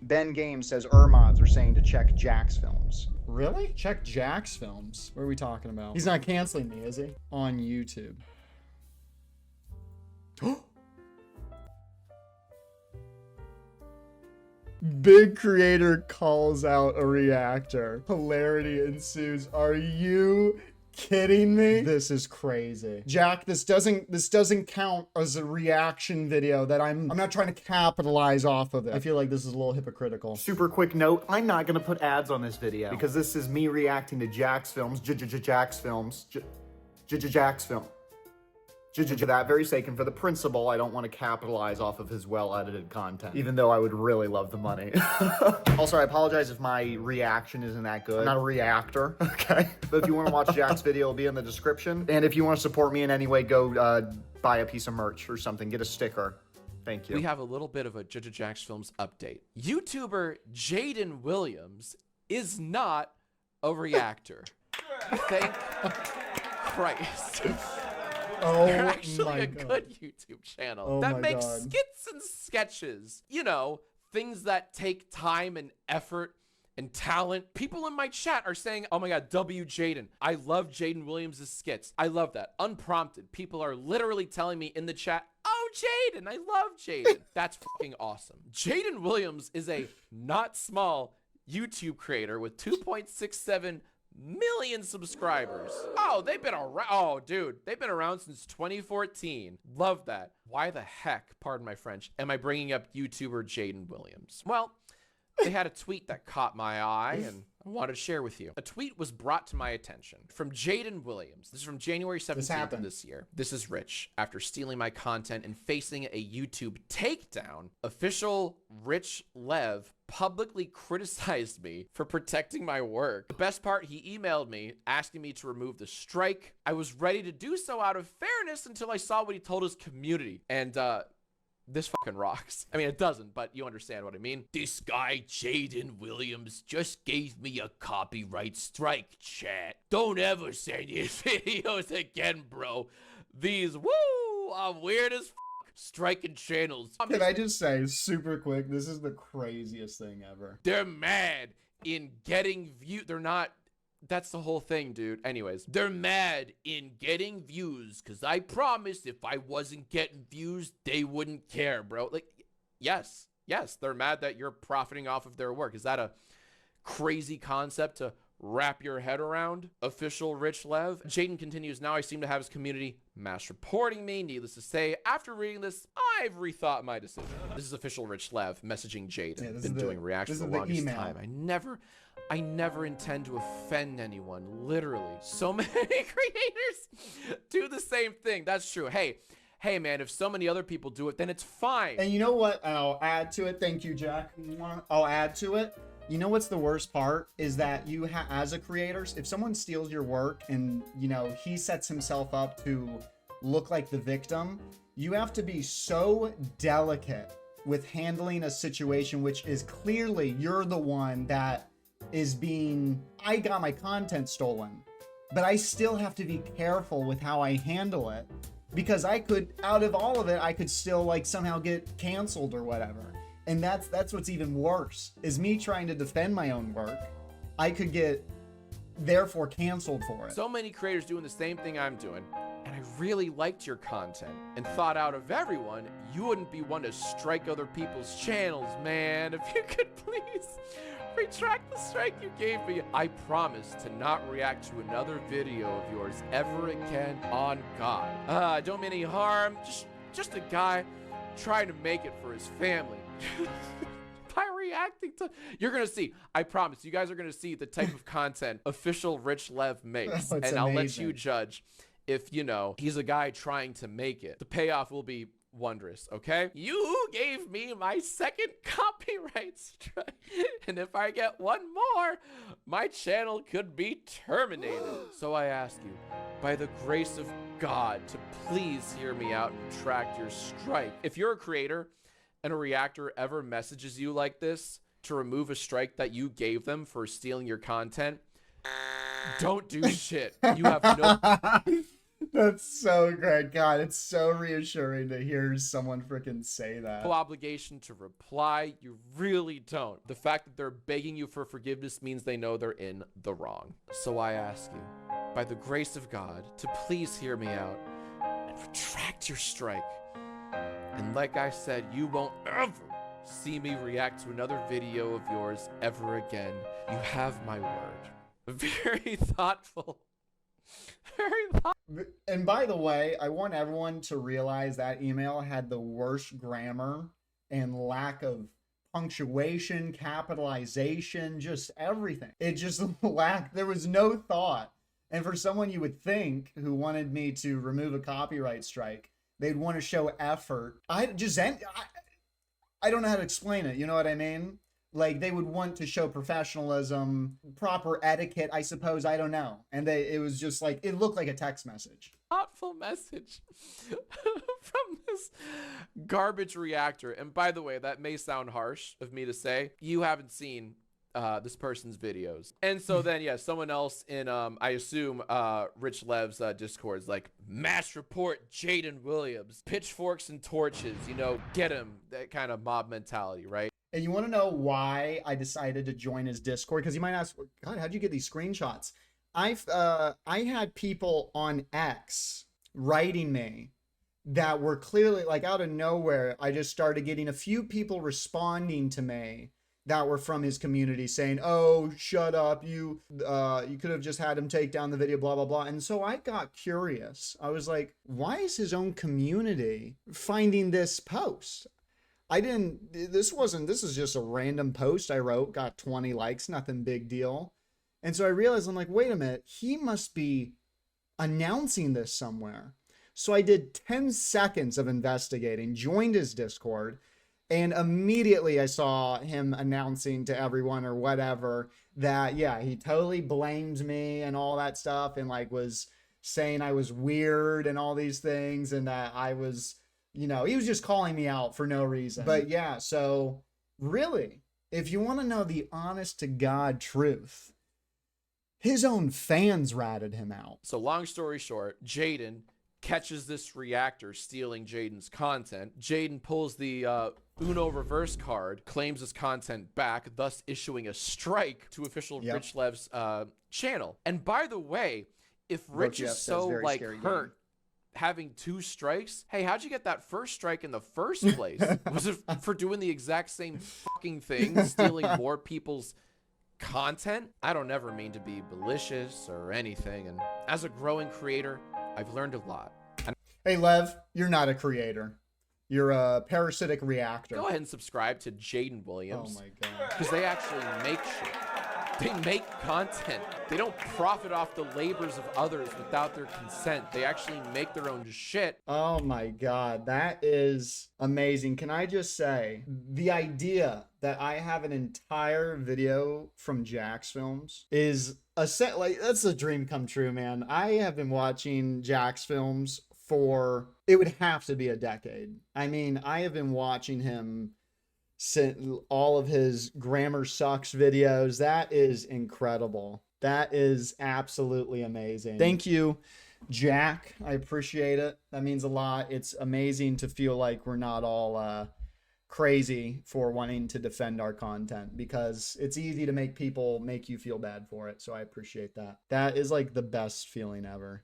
Ben Games says Mods are saying to check Jacksfilms. Really? Check Jacksfilms. What are we talking about? He's not canceling me, is he? On YouTube. Big creator calls out a reactor. Hilarity ensues. Are you kidding me? This is crazy. Jack, this doesn't count as a reaction video that I'm not trying to capitalize off of it. I feel like this is a little hypocritical. Super quick note, I'm not gonna put ads on this video because this is me reacting to Jacksfilms, Jacksfilms, Jacksfilms. For that very sake, and for the principle, I don't want to capitalize off of his well-edited content, even though I would really love the money. Also, I apologize if my reaction isn't that good. I'm not a reactor, okay? But if you want to watch Jack's video, it'll be in the description. And if you want to support me in any way, go buy a piece of merch or something. Get a sticker. Thank you. We have a little bit of a JJJacksfilms update. YouTuber Jaden Williams is not a reactor. Thank Christ. Oh, they're actually my a God. good YouTube channel Oh that my makes God. skits and sketches. You know, things that take time and effort and talent. People in my chat are saying, oh my God, W Jaden. I love Jaden Williams' skits. I love that. Unprompted. People are literally telling me in the chat, oh, Jaden, I love Jaden. That's fucking awesome. Jaden Williams is a not small YouTube creator with 2.67 million subscribers. Oh, they've been around. Oh, dude, they've been around since 2014. Love that. Why the heck, pardon my French, am I bringing up YouTuber Jaden Williams? Well, they had a tweet that caught my eye and I wanted to share with you. A tweet was brought to my attention from Jaden Williams. This is from January 17th of this year. This is Rich. After stealing my content and facing a YouTube takedown, official Rich Lev publicly criticized me for protecting my work. The best part, he emailed me asking me to remove the strike. I was ready to do so out of fairness until I saw what he told his community. And, this fucking rocks. I mean, it doesn't, but you understand what I mean. This guy, Jaden Williams, just gave me a copyright strike, chat. Don't ever send your videos again, bro. These, woo, I'm weird as fuck. Striking channels. Can I just say, super quick, this is the craziest thing ever. They're mad in getting view. They're not. That's the whole thing, dude. Anyways, they're mad in getting views because I promised if I wasn't getting views, they wouldn't care, bro. Like, yes, they're mad that you're profiting off of their work. Is that a crazy concept to wrap your head around? Official Rich Lev. Jaden continues, now I seem to have his community mass reporting me. Needless to say, after reading this, I've rethought my decision. This is official Rich Lev messaging Jaden. Yeah, Been doing reactions for the longest time. I never intend to offend anyone, literally. So many creators do the same thing. That's true. Hey man, if so many other people do it, then it's fine. And you know what? And I'll add to it. Thank you, Jack. I'll add to it. You know what's the worst part is that you as a creator, if someone steals your work and, you know, he sets himself up to look like the victim, you have to be so delicate with handling a situation which is clearly you're the one that is being, I got my content stolen, but I still have to be careful with how I handle it because I could, out of all of it, I could still like somehow get canceled or whatever. And that's what's even worse is me trying to defend my own work. I could get therefore canceled for it. So many creators doing the same thing I'm doing, and I really liked your content and thought out of everyone, you wouldn't be one to strike other people's channels, man. If you could please retract the strike you gave me. I promise to not react to another video of yours ever again on God. I don't mean any harm, just a guy trying to make it for his family. By reacting to, you're gonna see, I promise you guys are gonna see the type of content official Rich Lev makes. Oh, it's and I'll let amazing. you judge if, you know, he's a guy trying to make it. The payoff will be wondrous, okay? You gave me my second copyright strike, and if I get one more, my channel could be terminated. So I ask you, by the grace of God, to please hear me out and retract your strike. If you're a creator and a reactor ever messages you like this to remove a strike that you gave them for stealing your content, don't do shit. You have no That's so great. God, it's so reassuring to hear someone freaking say that. No obligation to reply. You really don't. The fact that they're begging you for forgiveness means they know they're in the wrong. So I ask you, by the grace of God, to please hear me out and retract your strike. And like I said, you won't ever see me react to another video of yours ever again. You have my word. Very thoughtful. Very thoughtful. And by the way, I want everyone to realize that email had the worst grammar and lack of punctuation, capitalization, just everything. It just lacked, there was no thought. And for someone you would think who wanted me to remove a copyright strike, they'd want to show effort. I don't know how to explain it. You know what I mean? Like, they would want to show professionalism, proper etiquette, I suppose. I don't know. And it was just like, it looked like a text message. Thoughtful message from this garbage reactor. And by the way, that may sound harsh of me to say. You haven't seen this person's videos. And so then, yeah, someone else in, I assume, Rich Lev's Discord's like, mass report Jaden Williams, pitchforks and torches, you know, get him, that kind of mob mentality, right? And you want to know why I decided to join his Discord? Because you might ask, God, how'd you get these screenshots? I had people on X writing me that were clearly, like, out of nowhere. I just started getting a few people responding to me that were from his community saying, oh, shut up, you could have just had him take down the video, blah, blah, blah. And so I got curious. I was like, why is his own community finding this post? This is just a random post I wrote, got 20 likes, nothing big deal. And so I realized, I'm like, wait a minute, he must be announcing this somewhere. So I did 10 seconds of investigating, joined his Discord, and immediately I saw him announcing to everyone or whatever that, yeah, he totally blames me and all that stuff, and like was saying I was weird and all these things, and that I was, you know, he was just calling me out for no reason. But yeah, so really, if you want to know the honest to God truth, his own fans ratted him out. So long story short, Jaden catches this reactor stealing Jaden's content. Jaden pulls the Uno reverse card, claims his content back, thus issuing a strike to official Rich Lev's channel. And by the way, if Rich is so like hurt having 2 strikes, hey, how'd you get that first strike in the first place? Was it for doing the exact same fucking thing, stealing more people's content? I don't ever mean to be malicious or anything, and as a growing creator, I've learned a lot. Hey Lev, you're not a creator. You're a parasitic reactor. Go ahead and subscribe to Jaden Williams. Oh my God. Because they actually make shit. They make content. They don't profit off the labors of others without their consent. They actually make their own shit. Oh my God, that is amazing. Can I just say, the idea that I have an entire video from Jacksfilms is a set, like, that's a dream come true, man. I have been watching Jacksfilms for, it would have to be a decade. I mean, I have been watching him since all of his Grammar Sucks videos. That is incredible. That is absolutely amazing. Thank you, Jack. I appreciate it. That means a lot. It's amazing to feel like we're not all crazy for wanting to defend our content, because it's easy to make people make you feel bad for it. So I appreciate that. That is like the best feeling ever.